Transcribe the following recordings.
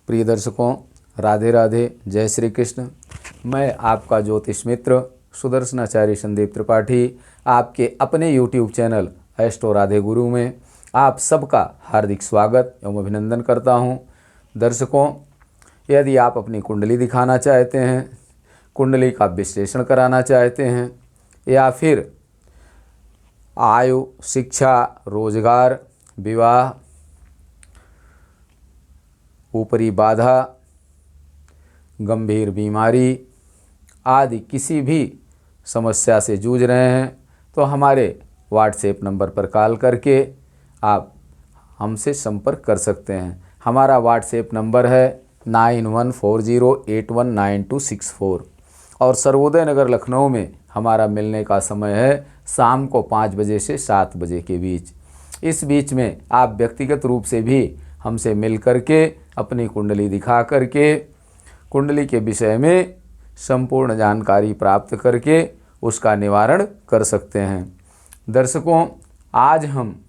प्रिय दर्शकों, राधे राधे, जय श्री कृष्ण। मैं आपका ज्योतिष मित्र सुदर्शनाचार्य संदीप त्रिपाठी आपके अपने YouTube चैनल एस्ट्रो राधे गुरु में आप सबका हार्दिक स्वागत एवं अभिनंदन करता हूं। दर्शकों, यदि आप अपनी कुंडली दिखाना चाहते हैं, कुंडली का विश्लेषण कराना चाहते हैं या फिर आयु, शिक्षा, रोजगार, विवाह, ऊपरी बाधा, गंभीर बीमारी आदि किसी भी समस्या से जूझ रहे हैं तो हमारे व्हाट्सएप नंबर पर कॉल करके आप हमसे संपर्क कर सकते हैं। हमारा व्हाट्सएप नंबर है 9140819264 और सर्वोदय नगर लखनऊ में हमारा मिलने का समय है शाम को 5 बजे से 7 बजे के बीच। इस बीच में आप व्यक्तिगत रूप से भी हमसे मिल करके अपनी कुंडली दिखा करके कुंडली के विषय में संपूर्ण जानकारी प्राप्त करके उसका निवारण कर सकते हैं। दर्शकों, आज हम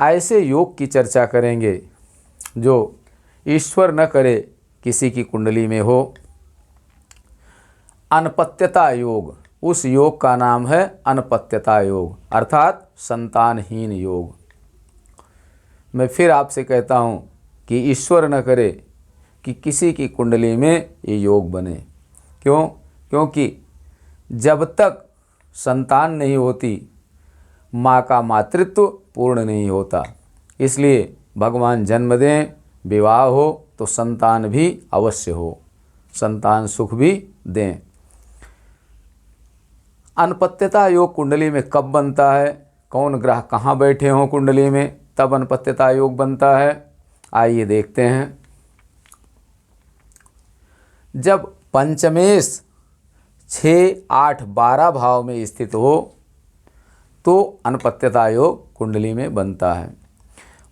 ऐसे योग की चर्चा करेंगे जो ईश्वर न करे किसी की कुंडली में हो। अनपत्यता योग, उस योग का नाम है अनपत्यता योग अर्थात संतानहीन योग। मैं फिर आपसे कहता हूँ कि ईश्वर न करे कि किसी की कुंडली में ये योग बने। क्यों? क्योंकि जब तक संतान नहीं होती माँ का मातृत्व पूर्ण नहीं होता। इसलिए भगवान जन्म दें, विवाह हो तो संतान भी अवश्य हो, संतान सुख भी दें। अनपत्यता योग कुंडली में कब बनता है, कौन ग्रह कहाँ बैठे हों कुंडली में, तब अनपत्यता योग बनता है। आइए देखते हैं। जब पंचमेश 6, 8, 12 भाव में स्थित हो तो अनपत्यता योग कुंडली में बनता है।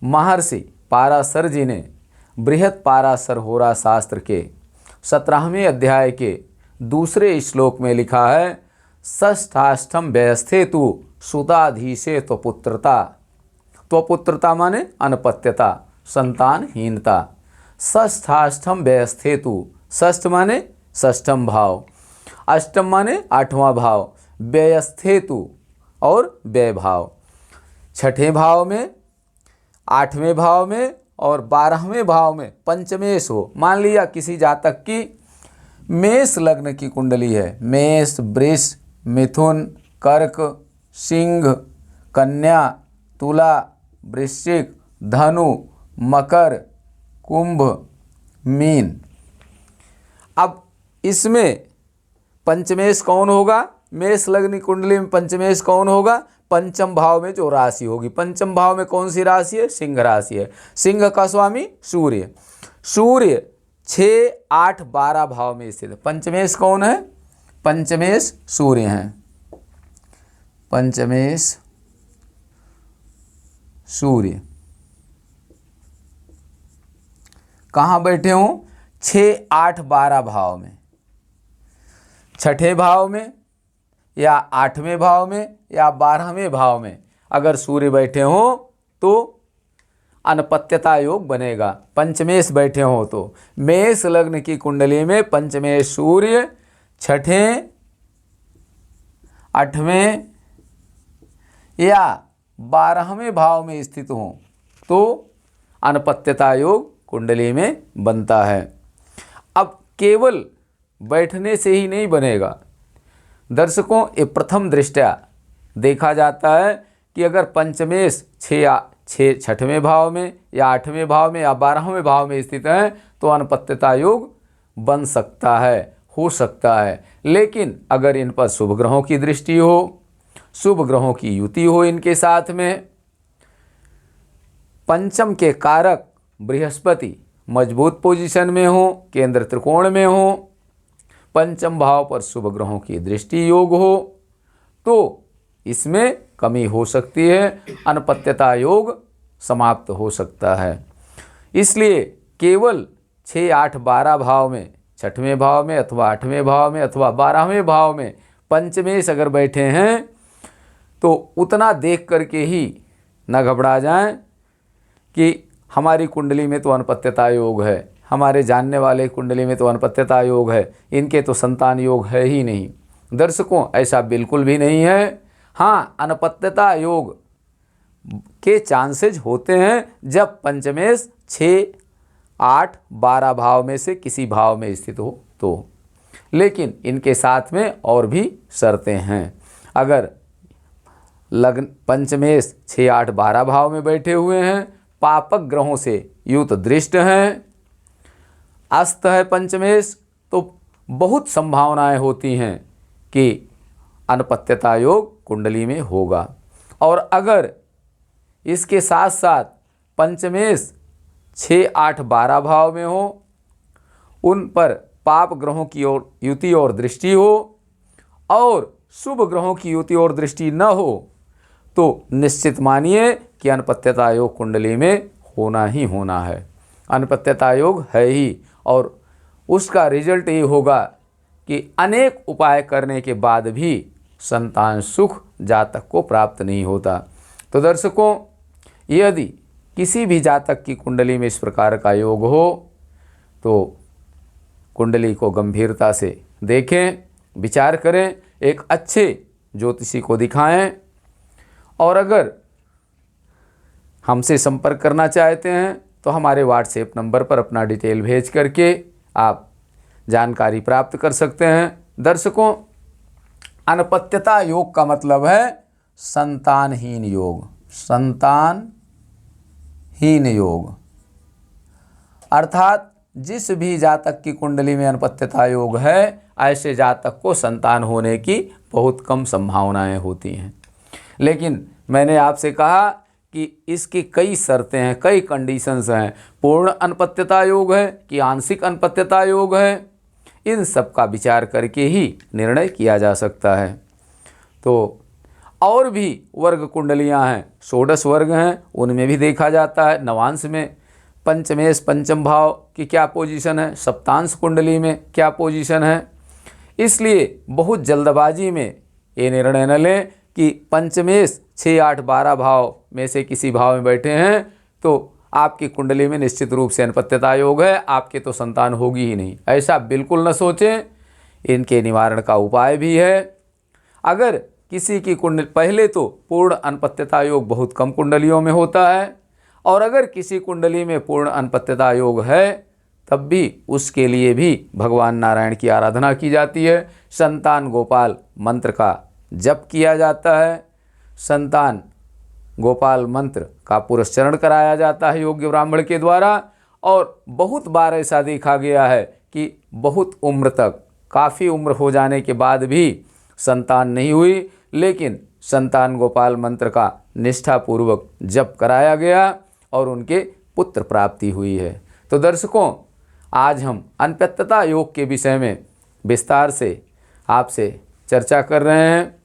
महर्षि पाराशर जी ने बृहत पाराशर होरा शास्त्र के 17वें अध्याय के दूसरे श्लोक में लिखा है, षष्ठाष्टम व्यस्थे तु सुताधीशे त्वपुत्रता। त्वपुत्रता माने अनपत्यता, संतानहीनता। षष्ठाष्टम व्यस्थे तु, षष्ठ माने षष्ठम भाव, अष्टम माने 8वां भाव, व्यस्थे तु और व्यय भाव। 6ठे भाव में, 8वें भाव में और 12वें भाव में पंचमेश हो। मान लिया किसी जातक की मेष लग्न की कुंडली है, मेष, वृष, मिथुन, कर्क, सिंह, कन्या, तुला, वृश्चिक, धनु, मकर, कुंभ, मीन। अब इसमें पंचमेश कौन होगा? मेष लग्न कुंडली में पंचमेश कौन होगा? पंचम भाव में जो राशि होगी। पंचम भाव में कौन सी राशि है? सिंह राशि है। सिंह का स्वामी सूर्य। सूर्य 6, 8, 12 भाव में स्थित है। पंचमेश कौन है? पंचमेश सूर्य हैं। पंचमेश सूर्य कहाँ बैठे हों? 6, 8, 12 भाव में। 6ठे भाव में या 8वें भाव में या 12वें भाव में अगर सूर्य बैठे हों तो अनपत्यता योग बनेगा। पंचमेश बैठे हों तो मेष लग्न की कुंडली में पंचमेश सूर्य 6ठे, 8वें या 12वें भाव में स्थित हों तो अनपत्यता योग कुंडली में बनता है। अब केवल बैठने से ही नहीं बनेगा। दर्शकों, ये प्रथम दृष्टया देखा जाता है कि अगर पंचमेश 6ठवें भाव में या 8वें भाव में या 12वें भाव में स्थित है तो अनपत्यता योग बन सकता है, हो सकता है। लेकिन अगर इन पर शुभ ग्रहों की दृष्टि हो, शुभ ग्रहों की युति हो इनके साथ में, पंचम के कारक बृहस्पति मजबूत पोजीशन में हो, केंद्र त्रिकोण में हो, पंचम भाव पर शुभ ग्रहों की दृष्टि योग हो तो इसमें कमी हो सकती है, अनपत्यता योग समाप्त हो सकता है। इसलिए केवल 6, 8, 12 भाव में, 6ठवें भाव में अथवा 8वें भाव में अथवा 12वें भाव में पंचमेश अगर बैठे हैं तो उतना देख करके ही न घबरा जाएं कि हमारी कुंडली में तो अनपत्यता योग है, हमारे जानने वाले कुंडली में तो अनपत्यता योग है, इनके तो संतान योग है ही नहीं। दर्शकों, ऐसा बिल्कुल भी नहीं है। हाँ, अनपत्यता योग के चांसेज होते हैं जब पंचमेश 6, 8, 12 भाव में से किसी भाव में स्थित हो तो, लेकिन इनके साथ में और भी शर्तें हैं। अगर लग्न पंचमेश 6, 8, 12 भाव में बैठे हुए हैं, पापक ग्रहों से युत दृष्ट हैं, अस्त है पंचमेश, तो बहुत संभावनाएं होती हैं कि अनपत्यता योग कुंडली में होगा। और अगर इसके साथ साथ पंचमेश 6, 8, 12 भाव में हो, उन पर पाप ग्रहों की ओर युति और दृष्टि हो और शुभ ग्रहों की युति और दृष्टि न हो, तो निश्चित मानिए कि अनपत्यता योग कुंडली में होना ही होना है। अनपत्यता योग है ही, और उसका रिजल्ट ये होगा कि अनेक उपाय करने के बाद भी संतान सुख जातक को प्राप्त नहीं होता। तो दर्शकों, यदि किसी भी जातक की कुंडली में इस प्रकार का योग हो तो कुंडली को गंभीरता से देखें, विचार करें, एक अच्छे ज्योतिषी को दिखाएं। और अगर हमसे संपर्क करना चाहते हैं तो हमारे व्हाट्सएप नंबर पर अपना डिटेल भेज करके आप जानकारी प्राप्त कर सकते हैं। दर्शकों, अनपत्यता योग का मतलब है संतानहीन योग। संतानहीन योग अर्थात जिस भी जातक की कुंडली में अनपत्यता योग है, ऐसे जातक को संतान होने की बहुत कम संभावनाएं होती हैं। लेकिन मैंने आपसे कहा कि इसकी कई शर्तें हैं, कई कंडीशंस हैं। पूर्ण अनपत्यता योग है कि आंशिक अनपत्यता योग है, इन सब का विचार करके ही निर्णय किया जा सकता है। तो और भी वर्ग कुंडलियां हैं, षोडश वर्ग हैं, उनमें भी देखा जाता है। नवांश में पंचमेश पंचम भाव की क्या पोजीशन है, सप्तांश कुंडली में क्या पोजीशन है। इसलिए बहुत जल्दबाजी में ये निर्णय न लें कि पंचमेश 6, 8, 12 भाव में से किसी भाव में बैठे हैं तो आपकी कुंडली में निश्चित रूप से अनपत्यता योग है, आपके तो संतान होगी ही नहीं। ऐसा बिल्कुल न सोचें। इनके निवारण का उपाय भी है। अगर किसी की कुंडली, पहले तो पूर्ण अनपत्यता योग बहुत कम कुंडलियों में होता है, और अगर किसी कुंडली में पूर्ण अनपत्यता योग है तब भी उसके लिए भी भगवान नारायण की आराधना की जाती है। संतान गोपाल मंत्र का जप किया जाता है, संतान गोपाल मंत्र का पुरस्चरण कराया जाता है योग्य ब्राह्मण के द्वारा। और बहुत बार ऐसा देखा गया है कि बहुत उम्र तक, काफ़ी उम्र हो जाने के बाद भी संतान नहीं हुई, लेकिन संतान गोपाल मंत्र का निष्ठापूर्वक जप कराया गया और उनके पुत्र प्राप्ति हुई है। तो दर्शकों, आज हम अनपत्यता योग के विषय में विस्तार से आपसे चर्चा कर रहे हैं।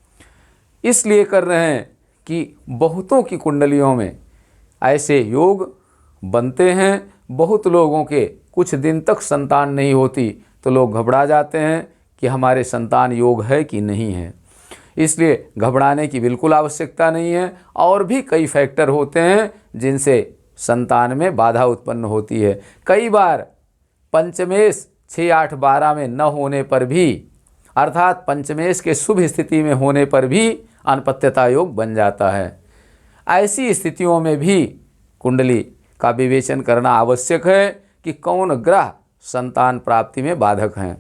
इसलिए कर रहे हैं कि बहुतों की कुंडलियों में ऐसे योग बनते हैं। बहुत लोगों के कुछ दिन तक संतान नहीं होती तो लोग घबरा जाते हैं कि हमारे संतान योग है कि नहीं है। इसलिए घबराने की बिल्कुल आवश्यकता नहीं है। और भी कई फैक्टर होते हैं जिनसे संतान में बाधा उत्पन्न होती है। कई बार पंचमेश 6, 8, 12 में न होने पर भी, अर्थात पंचमेश के शुभ स्थिति में होने पर भी अनपत्यता योग बन जाता है। ऐसी स्थितियों में भी कुंडली का विवेचन करना आवश्यक है कि कौन ग्रह संतान प्राप्ति में बाधक हैं,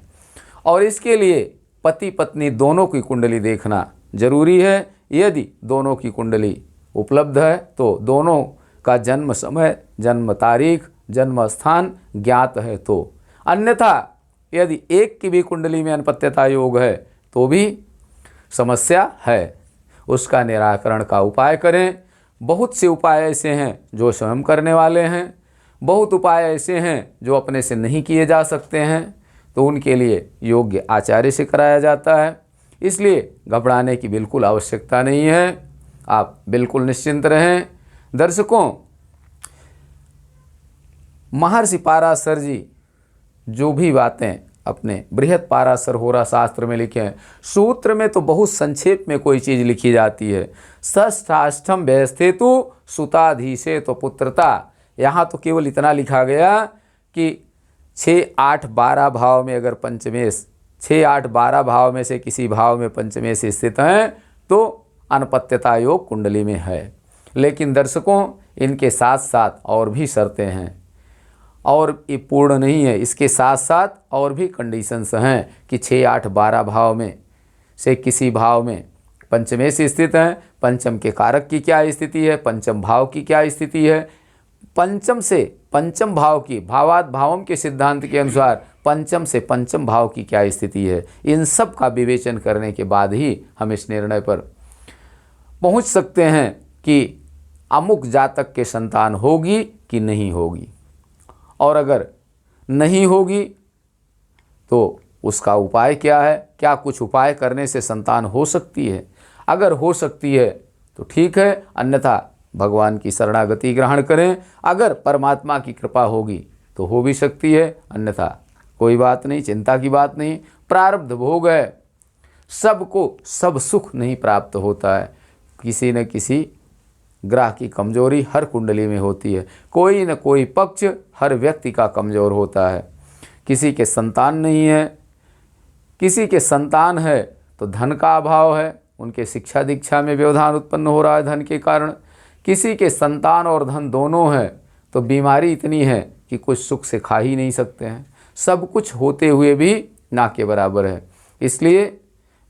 और इसके लिए पति पत्नी दोनों की कुंडली देखना जरूरी है। यदि दोनों की कुंडली उपलब्ध है तो दोनों का जन्म समय, जन्म तारीख, जन्म स्थान ज्ञात है तो, अन्यथा यदि एक की भी कुंडली में अनपत्यता योग है तो भी समस्या है। उसका निराकरण का उपाय करें। बहुत से उपाय ऐसे हैं जो स्वयं करने वाले हैं, बहुत उपाय ऐसे हैं जो अपने से नहीं किए जा सकते हैं, तो उनके लिए योग्य आचार्य से कराया जाता है। इसलिए घबराने की बिल्कुल आवश्यकता नहीं है, आप बिल्कुल निश्चिंत रहें। दर्शकों, महर्षि पाराशर जी जो भी बातें अपने बृहत पाराशर होरा शास्त्र में लिखे हैं, सूत्र में तो बहुत संक्षेप में कोई चीज़ लिखी जाती है। षष्ठाष्टम व्यवस्थेतु सुताधीशे तो पुत्रता, यहाँ तो केवल इतना लिखा गया कि 6, 8, 12 भाव में अगर पंचमेश 6, 8, 12 भाव में से किसी भाव में पंचमेश स्थित हैं तो अनपत्यता योग कुंडली में है। लेकिन दर्शकों, इनके साथ साथ और भी शर्तें हैं और ये पूर्ण नहीं है। इसके साथ साथ और भी कंडीशंस हैं कि 6, 8, 12 भाव में से किसी भाव में पंचमेश स्थित हैं। पंचम के कारक की क्या स्थिति है, पंचम भाव की क्या स्थिति है, पंचम से पंचम भाव की भावात भावम के सिद्धांत के अनुसार पंचम से पंचम भाव की क्या स्थिति है, इन सब का विवेचन करने के बाद ही हम इस निर्णय पर पहुंच सकते हैं कि अमुक जातक के संतान होगी कि नहीं होगी। और अगर नहीं होगी तो उसका उपाय क्या है, क्या कुछ उपाय करने से संतान हो सकती है। अगर हो सकती है तो ठीक है, अन्यथा भगवान की शरणागति ग्रहण करें। अगर परमात्मा की कृपा होगी तो हो भी सकती है, अन्यथा कोई बात नहीं, चिंता की बात नहीं। प्रारब्ध भोग है, सबको सब सुख नहीं प्राप्त होता है। किसी न किसी ग्रह की कमजोरी हर कुंडली में होती है, कोई न कोई पक्ष हर व्यक्ति का कमज़ोर होता है। किसी के संतान नहीं है, किसी के संतान है तो धन का अभाव है, उनके शिक्षा दीक्षा में व्यवधान उत्पन्न हो रहा है धन के कारण। किसी के संतान और धन दोनों है तो बीमारी इतनी है कि कुछ सुख से खा ही नहीं सकते हैं। सब कुछ होते हुए भी ना के बराबर है, इसलिए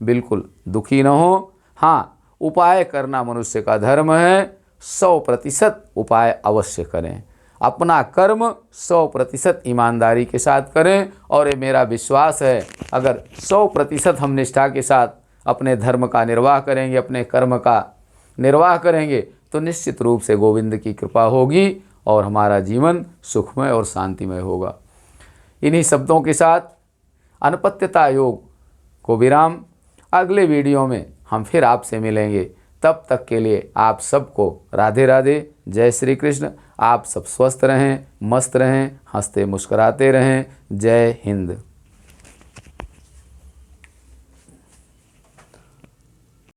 बिल्कुल दुखी न हो। हाँ, उपाय करना मनुष्य का धर्म है, 100% उपाय अवश्य करें। अपना कर्म 100% ईमानदारी के साथ करें। और ये मेरा विश्वास है, अगर 100% हम निष्ठा के साथ अपने धर्म का निर्वाह करेंगे, अपने कर्म का निर्वाह करेंगे तो निश्चित रूप से गोविंद की कृपा होगी और हमारा जीवन सुखमय और शांतिमय होगा। इन्हीं शब्दों के साथ अनपत्यता योग को विराम। अगले वीडियो में हम फिर आपसे मिलेंगे। तब तक के लिए आप सबको राधे राधे, जय श्री कृष्ण। आप सब स्वस्थ रहें, मस्त रहें, हंसते मुस्कुराते रहें। जय हिंद।